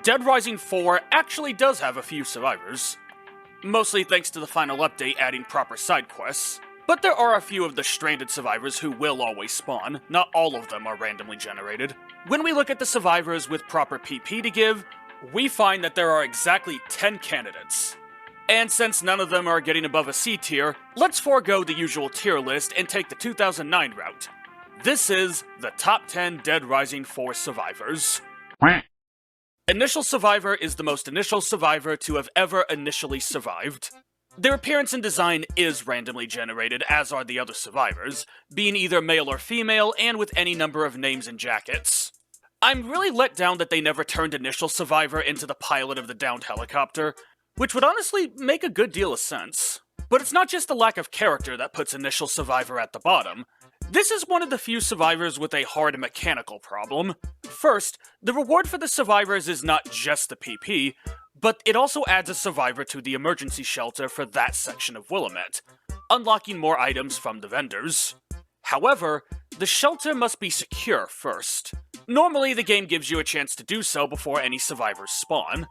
Dead Rising 4 actually does have a few survivors. Mostly thanks to the final update adding proper side quests. But there are a few of the stranded survivors who will always spawn, not all of them are randomly generated. When we look at the survivors with proper PP to give, we find that there are exactly 10 candidates. And since none of them are getting above a C tier, let's forego the usual tier list and take the 2009 route. This is the top 10 Dead Rising 4 survivors. Initial Survivor is the most initial survivor to have ever initially survived. Their appearance and design is randomly generated, as are the other survivors, being either male or female and with any number of names and jackets. I'm really let down that they never turned Initial Survivor into the pilot of the downed helicopter, which would honestly make a good deal of sense. But it's not just the lack of character that puts Initial Survivor at the bottom. This is one of the few survivors with a hard mechanical problem. First, the reward for the survivors is not just the PP, but it also adds a survivor to the emergency shelter for that section of Willamette, unlocking more items from the vendors. However, the shelter must be secure first. Normally, the game gives you a chance to do so before any survivors spawn.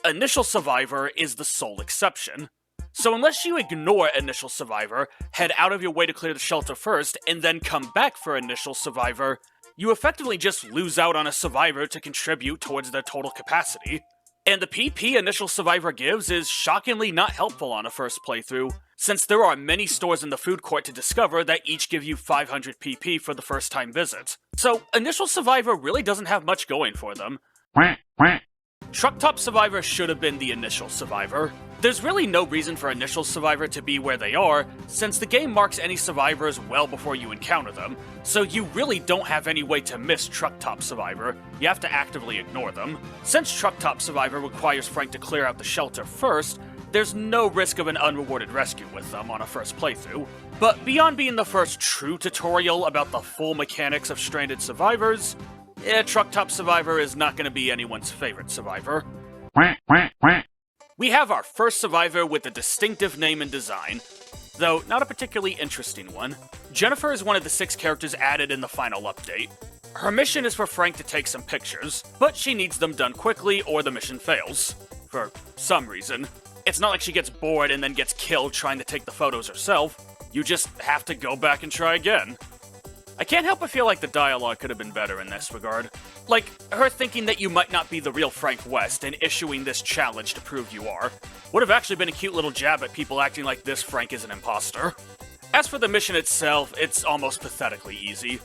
Initial Survivor is the sole exception. So unless you ignore Initial Survivor, head out of your way to clear the shelter first, and then come back for Initial Survivor, you effectively just lose out on a survivor to contribute towards their total capacity. And the PP Initial Survivor gives is shockingly not helpful on a first playthrough, since there are many stores in the food court to discover that each give you 500 PP for the first time visit. So Initial Survivor really doesn't have much going for them. Truck Top Survivor should have been the Initial Survivor. There's really no reason for Initial Survivor to be where they are, since the game marks any survivors well before you encounter them, so you really don't have any way to miss Truck Top Survivor. You have to actively ignore them. Since Truck Top Survivor requires Frank to clear out the shelter first, there's no risk of an unrewarded rescue with them on a first playthrough. But beyond being the first true tutorial about the full mechanics of stranded survivors, Truck Top Survivor is not going to be anyone's favorite survivor. We have our first survivor with a distinctive name and design, though not a particularly interesting one. Jennifer is one of the 6 characters added in the final update. Her mission is for Frank to take some pictures, but she needs them done quickly or the mission fails. For some reason. It's not like she gets bored and then gets killed trying to take the photos herself. You just have to go back and try again. I can't help but feel like the dialogue could have been better in this regard. Like, her thinking that you might not be the real Frank West and issuing this challenge to prove you are, would have actually been a cute little jab at people acting like this Frank is an imposter. As for the mission itself, it's almost pathetically easy.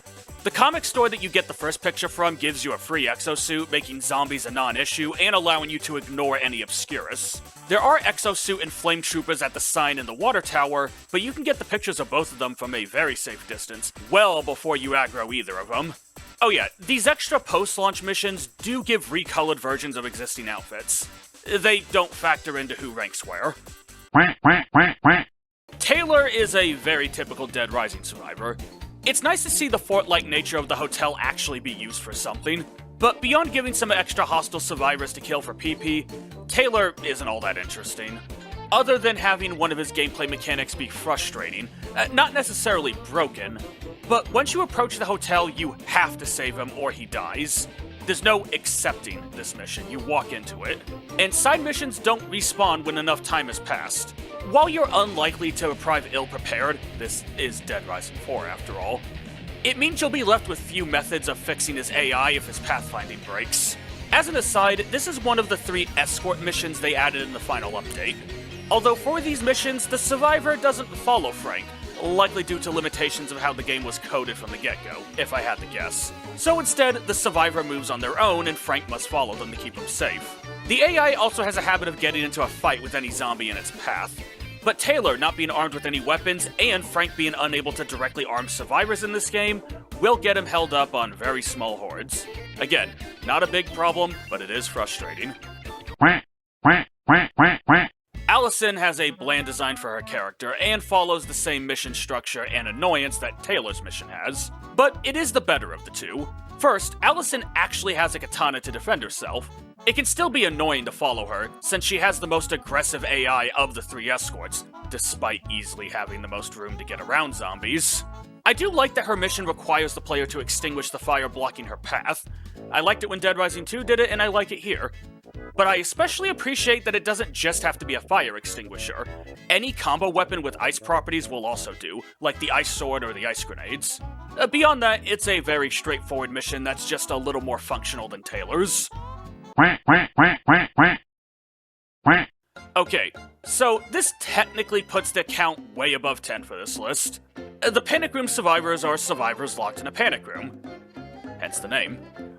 The comic store that you get the first picture from gives you a free exosuit, making zombies a non-issue and allowing you to ignore any obscurus. There are exosuit and flame troopers at the sign in the water tower, but you can get the pictures of both of them from a very safe distance, well before you aggro either of them. Oh yeah, these extra post-launch missions do give recolored versions of existing outfits. They don't factor into who ranks where. Taylor is a very typical Dead Rising survivor. It's nice to see the fort-like nature of the hotel actually be used for something, but beyond giving some extra hostile survivors to kill for PP, Taylor isn't all that interesting. Other than having one of his gameplay mechanics be frustrating, not necessarily broken, but once you approach the hotel, you have to save him or he dies. There's no accepting this mission, you walk into it. And side missions don't respawn when enough time has passed. While you're unlikely to arrive ill-prepared, this is Dead Rising 4 after all, it means you'll be left with few methods of fixing his AI if his pathfinding breaks. As an aside, this is one of the 3 escort missions they added in the final update. Although for these missions, the survivor doesn't follow Frank, likely due to limitations of how the game was coded from the get-go, if I had to guess. So instead, the survivor moves on their own and Frank must follow them to keep him safe. The AI also has a habit of getting into a fight with any zombie in its path. But Taylor not being armed with any weapons, and Frank being unable to directly arm survivors in this game, will get him held up on very small hordes. Again, not a big problem, but it is frustrating. Allison has a bland design for her character, and follows the same mission structure and annoyance that Taylor's mission has, but it is the better of the two. First, Allison actually has a katana to defend herself. It can still be annoying to follow her, since she has the most aggressive AI of the 3 escorts, despite easily having the most room to get around zombies. I do like that her mission requires the player to extinguish the fire blocking her path. I liked it when Dead Rising 2 did it, and I like it here. But I especially appreciate that it doesn't just have to be a fire extinguisher. Any combo weapon with ice properties will also do, like the ice sword or the ice grenades. Beyond that, it's a very straightforward mission that's just a little more functional than Taylor's. Okay, so this technically puts the count way above 10 for this list. The Panic Room survivors are survivors locked in a panic room, hence the name.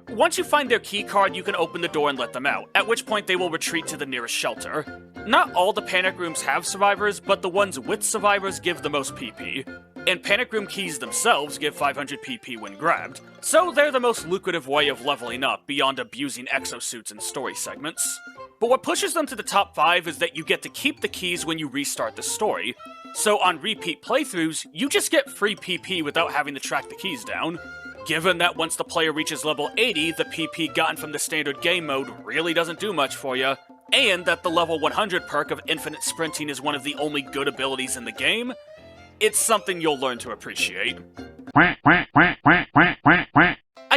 Once you find their key card, you can open the door and let them out, at which point they will retreat to the nearest shelter. Not all the panic rooms have survivors, but the ones with survivors give the most PP. And panic room keys themselves give 500 PP when grabbed, so they're the most lucrative way of leveling up beyond abusing exosuits and story segments. But what pushes them to the top 5 is that you get to keep the keys when you restart the story, so on repeat playthroughs, you just get free PP without having to track the keys down. Given that once the player reaches level 80, the PP gotten from the standard game mode really doesn't do much for you, and that the level 100 perk of infinite sprinting is one of the only good abilities in the game, it's something you'll learn to appreciate. I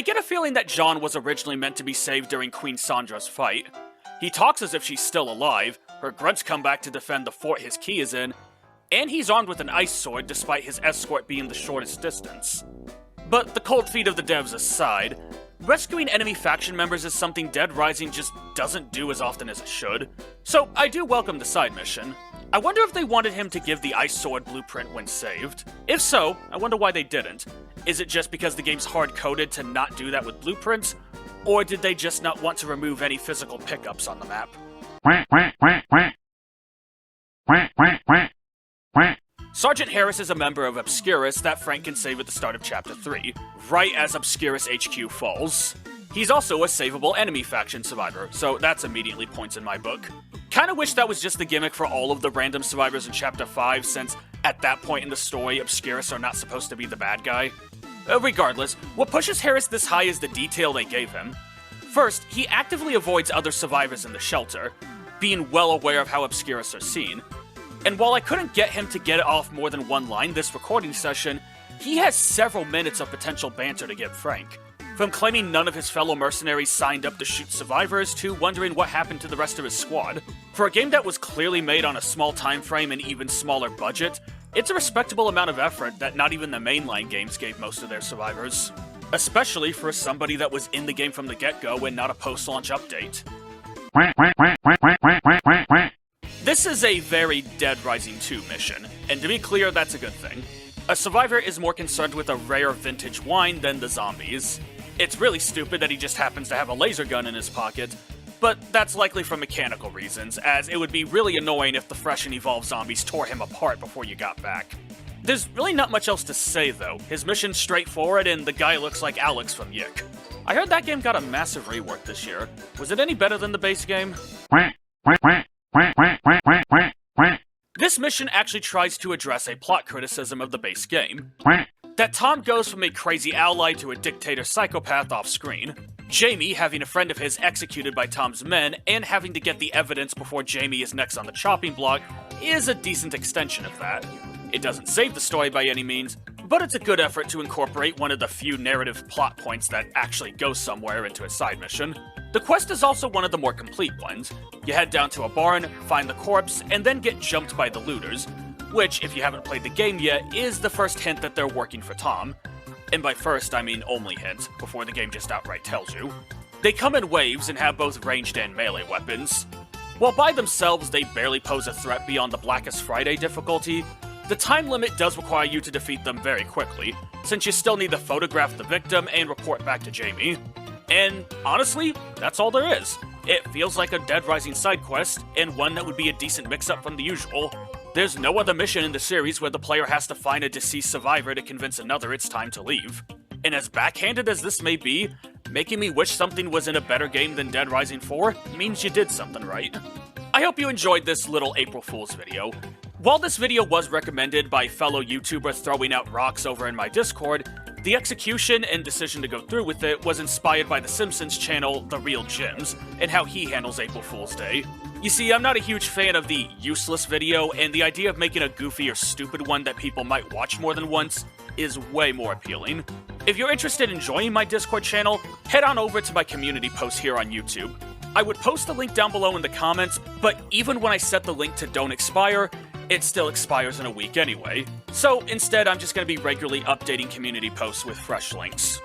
get a feeling that Jean was originally meant to be saved during Queen Sandra's fight. He talks as if she's still alive, her grunts come back to defend the fort his key is in, and he's armed with an ice sword despite his escort being the shortest distance. But the cold feet of the devs aside, rescuing enemy faction members is something Dead Rising just doesn't do as often as it should, so I do welcome the side mission. I wonder if they wanted him to give the ice sword blueprint when saved. If so, I wonder why they didn't. Is it just because the game's hard-coded to not do that with blueprints? Or did they just not want to remove any physical pickups on the map? Sergeant Harris is a member of Obscurus that Frank can save at the start of Chapter 3, right as Obscurus HQ falls. He's also a savable enemy faction survivor, so that's immediately points in my book. Kinda wish that was just the gimmick for all of the random survivors in Chapter 5, since at that point in the story, Obscurus are not supposed to be the bad guy. Regardless, what pushes Harris this high is the detail they gave him. First, he actively avoids other survivors in the shelter, being well aware of how Obscurus are seen. And while I couldn't get him to get it off more than one line this recording session, he has several minutes of potential banter to give Frank. From claiming none of his fellow mercenaries signed up to shoot survivors, to wondering what happened to the rest of his squad. For a game that was clearly made on a small time frame and even smaller budget, it's a respectable amount of effort that not even the mainline games gave most of their survivors. Especially for somebody that was in the game from the get-go and not a post-launch update. This is a very Dead Rising 2 mission, and to be clear, that's a good thing. A survivor is more concerned with a rare vintage wine than the zombies. It's really stupid that he just happens to have a laser gun in his pocket, but that's likely for mechanical reasons, as it would be really annoying if the fresh and evolved zombies tore him apart before you got back. There's really not much else to say though, his mission's straightforward and the guy looks like Alex from Yick. I heard that game got a massive rework this year. Was it any better than the base game? This mission actually tries to address a plot criticism of the base game. That Tom goes from a crazy ally to a dictator psychopath off-screen. Jamie having a friend of his executed by Tom's men, and having to get the evidence before Jamie is next on the chopping block, is a decent extension of that. It doesn't save the story by any means, but it's a good effort to incorporate one of the few narrative plot points that actually goes somewhere into a side mission. The quest is also one of the more complete ones. You head down to a barn, find the corpse, and then get jumped by the looters, which, if you haven't played the game yet, is the first hint that they're working for Tom. And by first, I mean only hint, before the game just outright tells you. They come in waves and have both ranged and melee weapons. While by themselves they barely pose a threat beyond the Blackest Friday difficulty, the time limit does require you to defeat them very quickly, since you still need to photograph the victim and report back to Jamie. And honestly, that's all there is. It feels like a Dead Rising side quest, and one that would be a decent mix-up from the usual. There's no other mission in the series where the player has to find a deceased survivor to convince another it's time to leave. And as backhanded as this may be, making me wish something was in a better game than Dead Rising 4 means you did something right. I hope you enjoyed this little April Fool's video. While this video was recommended by fellow YouTubers throwing out rocks over in my Discord, the execution and decision to go through with it was inspired by the Simpsons channel The Real Jims, and how he handles April Fool's Day. You see, I'm not a huge fan of the useless video, and the idea of making a goofy or stupid one that people might watch more than once is way more appealing. If you're interested in joining my Discord channel, head on over to my community post here on YouTube. I would post the link down below in the comments, but even when I set the link to don't expire, it still expires in a week anyway. So instead, I'm just going to be regularly updating community posts with fresh links.